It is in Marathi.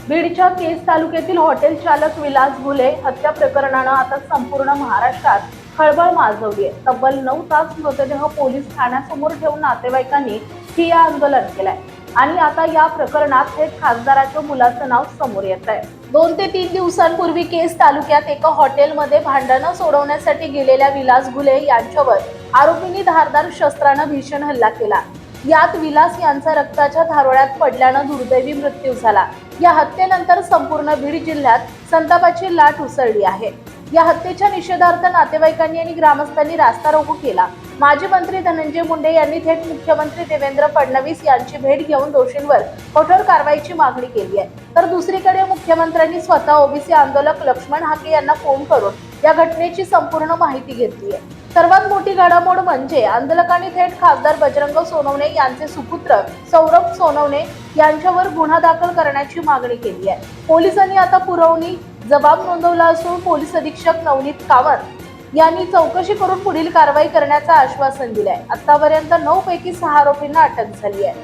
बीडच्या केज तालुक्यातील हॉटेल चालक विलास घुले हत्या प्रकरणानं आता संपूर्ण महाराष्ट्रात खळबळ माजवली आहे। तब्बल 9 तास मृतदेह पोलीस ठाण्यासमोर ठेवून नातेवाईकांनी ठिय्या आंदोलन केलंय आणि आता या प्रकरणात थेट खासदाराच्या मुलाचं नाव समोर येत आहे। 2 ते 3 दिवसांपूर्वी केज तालुक्यात एका हॉटेलमध्ये भांडणं सोडवण्यासाठी गेलेल्या विलास घुले यांच्यावर आरोपींनी धारदार शस्त्रानं भीषण हल्ला केला। यात विलास यांचा रक्ताच्या धारोळ्यात पडल्यानं दुर्दैवी मृत्यू झाला। या हत्येनंतर संपूर्ण बीड जिल्ह्यात संतापाची लाट उसळली आहे। या हत्येच्या निषेधार्थ नातेवाईकांनी आणि ग्रामस्थांनी रास्ता रोको केला। माजी मंत्री धनंजय मुंडे यांनी थेट मुख्यमंत्री देवेंद्र फडणवीस यांची भेट घेऊन दोषींवर कठोर कारवाईची मागणी केली आहे। तर दुसरीकडे मुख्यमंत्र्यांनी स्वतः ओबीसी आंदोलक लक्ष्मण हाके यांना फोन करून या घटनेची संपूर्ण माहिती घेतली आहे। सर्वात मोठी घडामोड म्हणजे आंदोलकांनी थेट खासदार बजरंग सोनवणे यांचे सुपुत्र सौरभ सोनवणे यांच्यावर गुन्हा दाखल करण्याची मागणी केली आहे। पोलिसांनी आता पुरवणी जबाब नोंदवला असून पोलीस अधीक्षक नवनीत कामत यांनी चौकशी करून पुढील कारवाई करण्याचं आश्वासन दिलंय। आतापर्यंत 9 पैकी 6 आरोपींना अटक झाली आहे।